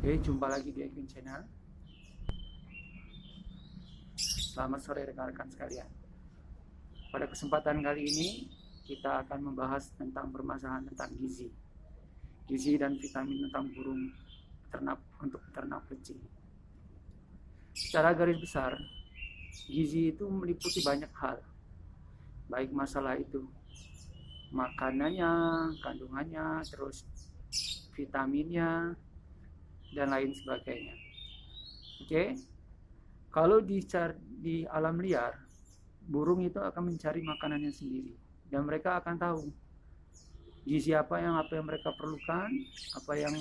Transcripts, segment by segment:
Oke, jumpa lagi di Equin Channel. Selamat sore rekan-rekan sekalian. Pada kesempatan kali ini kita akan membahas tentang permasalahan tentang gizi dan vitamin tentang burung ternak untuk ternak peci. Secara garis besar, gizi itu meliputi banyak hal, baik masalah itu makanannya, kandungannya, terus vitaminnya, dan lain sebagainya. Oke, kalau di alam liar, burung itu akan mencari makanannya sendiri, dan mereka akan tahu gizi apa yang mereka perlukan, apa yang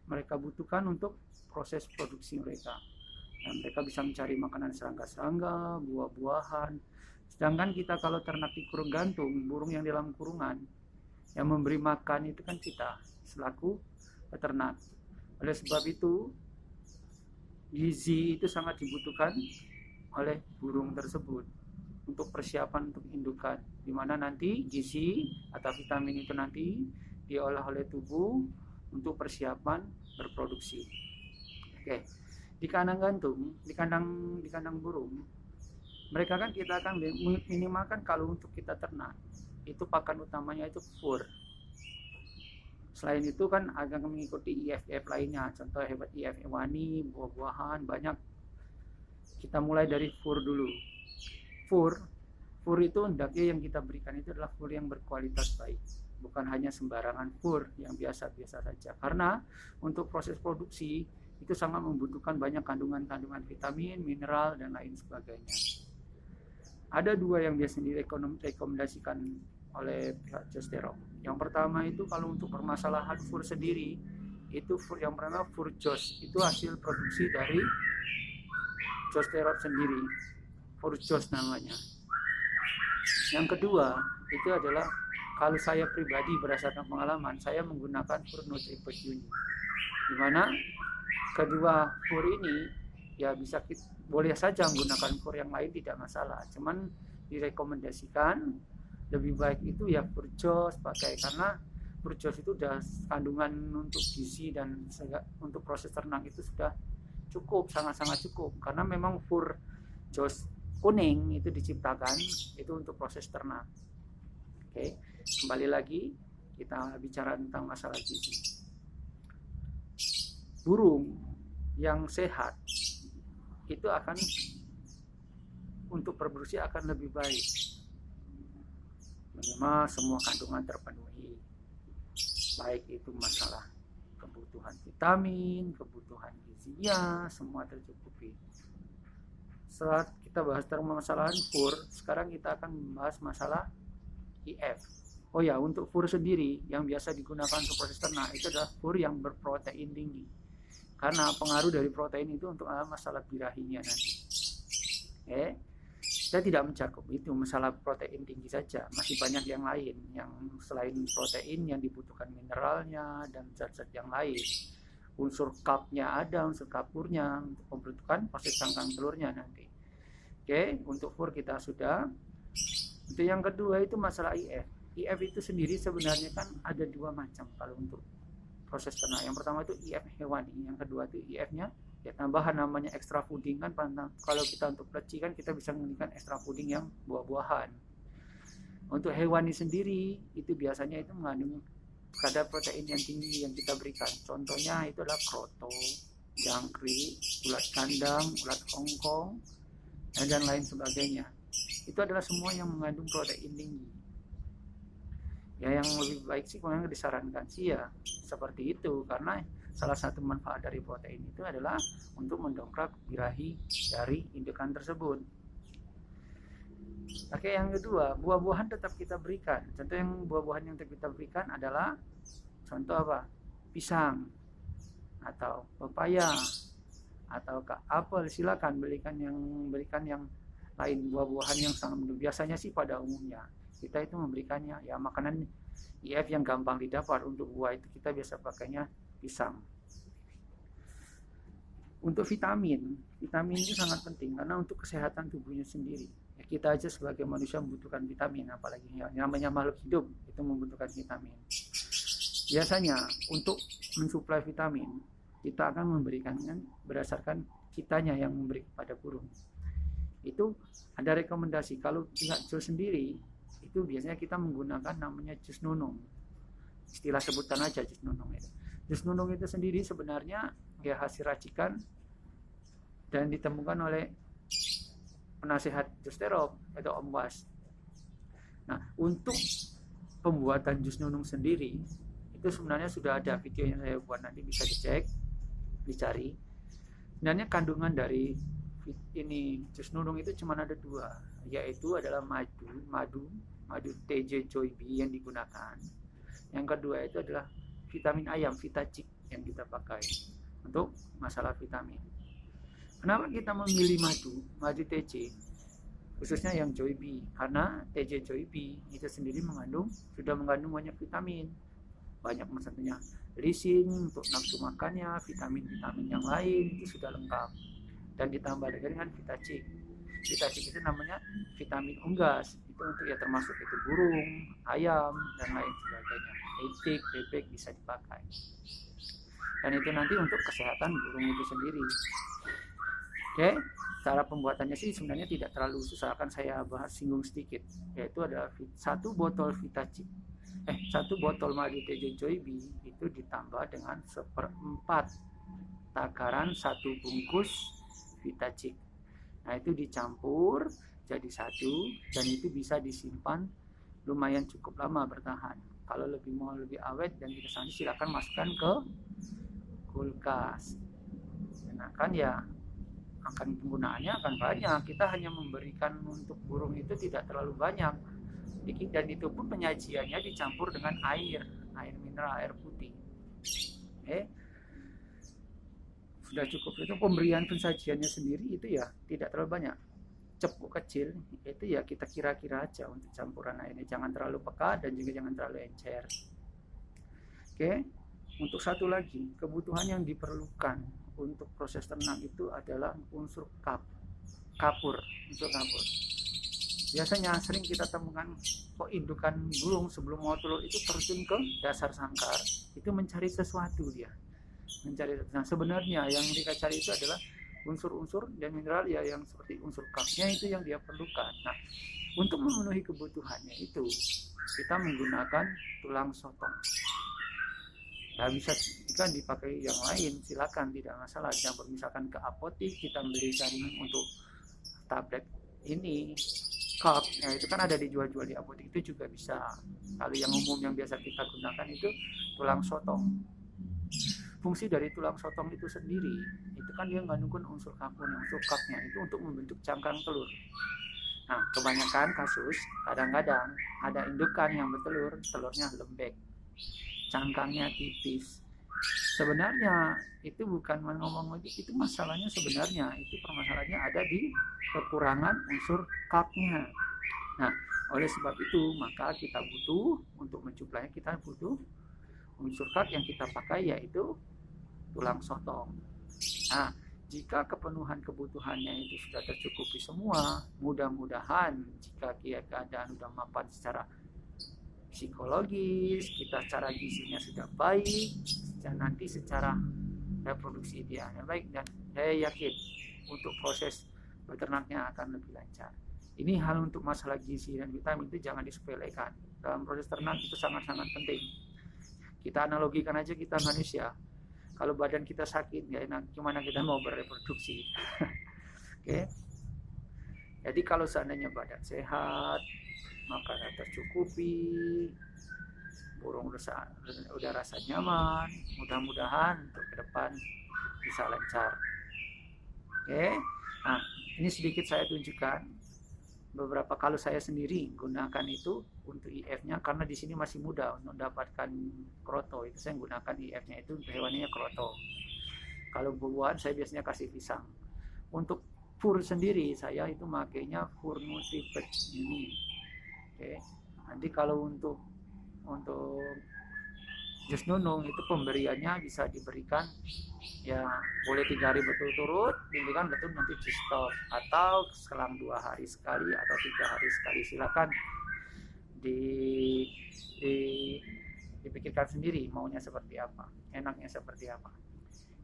mereka butuhkan untuk proses produksi mereka. Dan mereka bisa mencari makanan serangga-serangga, buah-buahan. Sedangkan kita kalau ternak di kurung gantung, burung yang di dalam kurungan, yang memberi makan itu kan kita selaku peternak. Oleh sebab itu, gizi itu sangat dibutuhkan oleh burung tersebut untuk persiapan untuk indukan, di mana nanti gizi atau vitamin itu nanti diolah oleh tubuh untuk persiapan berproduksi. Oke, di kandang gantung, di kandang burung, mereka kan kita akan minimalkan kalau untuk kita ternak itu pakan utamanya itu fur. Selain itu kan agak mengikuti IFF lainnya, contoh hebat IF hewani, buah-buahan, banyak. Kita mulai dari fur dulu. Fur itu hendaknya yang kita berikan itu adalah fur yang berkualitas baik, bukan hanya sembarangan fur yang biasa-biasa saja. Karena untuk proses produksi itu sangat membutuhkan banyak kandungan-kandungan vitamin, mineral, dan lain sebagainya. Ada dua yang biasanya direkomendasikan oleh pihak Josterop. Yang pertama itu kalau untuk permasalahan fur sendiri, itu fur yang pertama fur Jos, itu hasil produksi dari Josterop sendiri, fur Jos namanya. Yang kedua itu adalah kalau saya pribadi berdasarkan pengalaman, saya menggunakan fur Nutribus Uni, di mana kedua fur ini ya boleh saja menggunakan fur yang lain, tidak masalah, cuman direkomendasikan lebih baik itu ya fur Jos pakai, karena fur Jos itu udah kandungan untuk gizi dan untuk proses ternak itu sudah cukup, sangat-sangat cukup, karena memang fur Jos kuning itu diciptakan itu untuk proses ternak. Oke, kembali lagi kita bicara tentang masalah gizi. Burung yang sehat itu akan untuk produksi akan lebih baik, minimal semua kandungan terpenuhi, baik itu masalah kebutuhan vitamin, kebutuhan gizinya, semua tercukupi. Setelah kita bahas tentang masalahan fur, sekarang kita akan membahas masalah IF. Oh ya, untuk fur sendiri yang biasa digunakan untuk proses ternak itu adalah fur yang berprotein tinggi, karena pengaruh dari protein itu untuk masalah birahinya nanti. Kita tidak mencakup itu masalah protein tinggi saja, masih banyak yang lain yang selain protein yang dibutuhkan, mineralnya dan zat-zat yang lain. Unsur kapnya ada, unsur kapurnya untuk pembentukan proses cangkang telurnya nanti. Untuk fur kita sudah. Untuk yang kedua itu masalah IF. IF itu sendiri sebenarnya kan ada dua macam kalau untuk proses ternak. Yang pertama itu IF hewani, yang kedua itu IF-nya ya tambahan, namanya extra fooding kan. Kalau kita untuk peci kan kita bisa menggunakan extra fooding yang buah-buahan. Untuk hewani sendiri itu biasanya itu mengandung kadar protein yang tinggi yang kita berikan. Contohnya itu adalah kroto, jangkrik, ulat kandang, ulat hongkong, dan lain sebagainya. Itu adalah semua yang mengandung protein tinggi. Ya, yang lebih baik sih memang disarankan sih ya seperti itu, karena salah satu manfaat dari protein itu adalah untuk mendongkrak birahi dari indukan tersebut. Oke, yang kedua, buah-buahan tetap kita berikan. Contoh yang buah-buahan yang tetap kita berikan adalah contoh apa? Pisang atau pepaya atau apel, silakan berikan yang lain, buah-buahan yang sangat biasanya sih pada umumnya kita itu memberikannya ya makanan IF yang gampang didapat. Untuk buah itu kita biasa pakainya pisang. Untuk vitamin itu sangat penting karena untuk kesehatan tubuhnya sendiri. Ya, kita aja sebagai manusia membutuhkan vitamin, apalagi yang namanya makhluk hidup itu membutuhkan vitamin. Biasanya untuk mensuplai vitamin kita akan memberikannya berdasarkan kitanya yang memberi kepada burung. Itu ada rekomendasi. Kalau pihak zoo sendiri itu biasanya kita menggunakan namanya jus nunung. Istilah sebutan aja jus nunung itu. Jus nunung itu sendiri sebenarnya ya hasil racikan dan ditemukan oleh penasehat Justerop atau Om Was. Nah, untuk pembuatan jus nunung sendiri itu sebenarnya sudah ada video yang saya buat, nanti bisa dicek, dicari. Sebenarnya kandungan dari ini jus nunung itu cuma ada 2, yaitu adalah madu TJ Joy B yang digunakan. Yang kedua itu adalah vitamin ayam, Vitacik yang kita pakai untuk masalah vitamin. Kenapa kita memilih madu TJ khususnya yang Joy B? Karena TJ Joy B itu sendiri sudah mengandung banyak vitamin, banyak misalnya lisin untuk nafsu makannya, vitamin-vitamin yang lain itu sudah lengkap, dan ditambah dengan Vitacik. Vitacik itu namanya vitamin unggas, itu untuk ya termasuk itu burung, ayam dan lain sebagainya, itik, bebek bisa dipakai, dan itu nanti untuk kesehatan burung itu sendiri. Oke, cara pembuatannya sih sebenarnya tidak terlalu susah, akan saya bahas singgung sedikit, yaitu adalah 1 botol Vitacik, 1 botol madu TJ Joy B itu ditambah dengan 1/4 takaran 1 bungkus Vitacik. Nah, itu dicampur jadi 1 dan itu bisa disimpan lumayan cukup lama bertahan. Kalau mau lebih awet dan dikesannya silakan masukkan ke kulkas. Nah, kan ya akan penggunaannya akan banyak. Kita hanya memberikan untuk burung itu tidak terlalu banyak, dan itu pun penyajiannya dicampur dengan air mineral, air putih. Sudah cukup. Itu pemberian pensajiannya sendiri itu ya tidak terlalu banyak, cepuk kecil itu ya kita kira-kira aja untuk campuran airnya, jangan terlalu pekat dan juga jangan terlalu encer. Untuk satu lagi kebutuhan yang diperlukan untuk proses ternak itu adalah unsur kapur. Biasanya sering kita temukan kok indukan burung sebelum mau telur itu terjun ke dasar sangkar, itu mencari sesuatu dia. Nah, sebenarnya yang mereka cari itu adalah unsur-unsur dan mineral ya, yang seperti unsur kapnya itu yang dia perlukan. Nah, untuk memenuhi kebutuhannya itu kita menggunakan tulang sotong. Nah, bisa jika dipakai yang lain silakan, tidak masalah. Campur misalkan ke apotik kita beli jaringan untuk tablet ini cup, nah itu kan ada dijual-jual di apotik, itu juga bisa. Kalau yang umum yang biasa kita gunakan itu tulang sotong. Fungsi dari tulang sotong itu sendiri itu kan dia mengandungkan unsur kapurnya, unsur kapnya itu untuk membentuk cangkang telur. Nah, kebanyakan kasus kadang-kadang ada indukan yang bertelur, telurnya lembek, cangkangnya tipis. Sebenarnya itu bukan ngomong itu masalahnya, sebenarnya itu permasalahannya ada di kekurangan unsur kapnya. Nah, oleh sebab itu maka kita butuh untuk mencuplainya, kita butuh unsur kap yang kita pakai yaitu tulang sotong. Nah, jika kepenuhan kebutuhannya itu sudah tercukupi semua, mudah-mudahan jika keadaan sudah mapan secara psikologis, kita cara gizinya sudah baik, dan nanti secara reproduksi dia baik, dan saya yakin untuk proses beternaknya akan lebih lancar. Ini hal untuk masalah gizi dan vitamin itu jangan disepelekan. Dalam proses ternak itu sangat-sangat penting. Kita analogikan aja kita manusia. Kalau badan kita sakit, nggak enak, gimana kita mau bereproduksi? Oke. Jadi kalau seandainya badan sehat, makanan tercukupi, burung udah rasa nyaman, mudah-mudahan untuk ke depan bisa lancar. Oke. Nah, ini sedikit saya tunjukkan beberapa. Kalau saya sendiri gunakan itu untuk IF-nya karena di sini masih muda untuk mendapatkan kroto, itu saya gunakan IF-nya itu untuk hewannya kroto. Kalau buah saya biasanya kasih pisang. Untuk fur sendiri saya itu makainya fur Nutripet ini. Oke. Nanti kalau untuk jus nunung itu pemberiannya bisa diberikan ya boleh 3 hari berturut-turut, diberikan betul nanti di stop, atau selang 2 hari sekali atau 3 hari sekali. Silakan dipikirkan sendiri maunya seperti apa, enaknya seperti apa.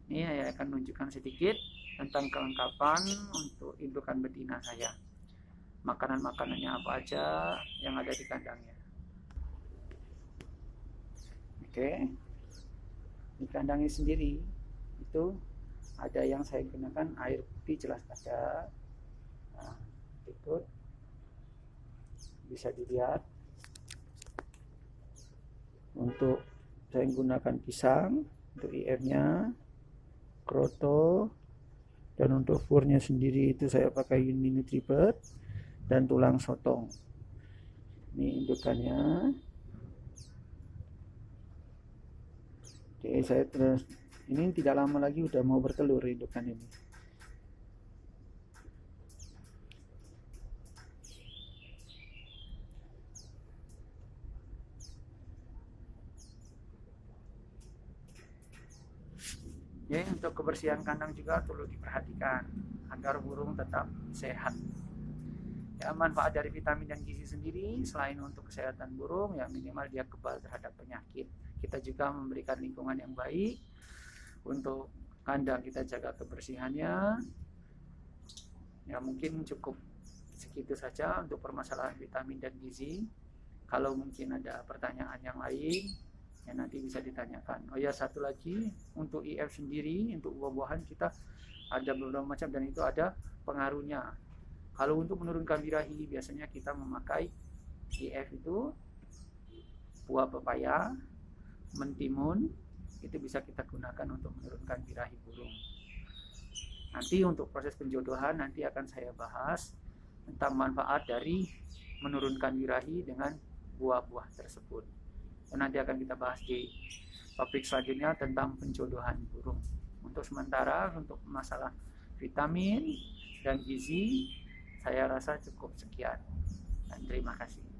Ini saya akan menunjukkan sedikit tentang kelengkapan untuk indukan betina saya. Makanan-makanannya apa aja yang ada di kandangnya. Oke, di kandangnya sendiri itu ada yang saya gunakan air putih, jelas ada. Nah, ikut bisa dilihat. Untuk saya gunakan pisang untuk IF-nya, kroto, dan untuk furnya sendiri itu saya pakai Uninutribird dan tulang sotong. Ini indukannya. Oke, saya terus ini tidak lama lagi udah mau bertelur indukan ini. Ya, untuk kebersihan kandang juga perlu diperhatikan agar burung tetap sehat. Ya, manfaat dari vitamin dan gizi sendiri selain untuk kesehatan burung, ya minimal dia kebal terhadap penyakit. Kita juga memberikan lingkungan yang baik untuk kandang, kita jaga kebersihannya. Ya, mungkin cukup segitu saja untuk permasalahan vitamin dan gizi. Kalau mungkin ada pertanyaan yang lain, ya nanti bisa ditanyakan. Oh ya, satu lagi untuk IF sendiri, untuk buah-buahan kita ada beberapa macam dan itu ada pengaruhnya. Kalau untuk menurunkan birahi biasanya kita memakai IF itu buah pepaya, mentimun, itu bisa kita gunakan untuk menurunkan birahi burung. Nanti untuk proses penjodohan nanti akan saya bahas tentang manfaat dari menurunkan birahi dengan buah-buah tersebut. Nanti akan kita bahas di topik selanjutnya tentang penjodohan burung. Untuk sementara untuk masalah vitamin dan gizi saya rasa cukup sekian dan terima kasih.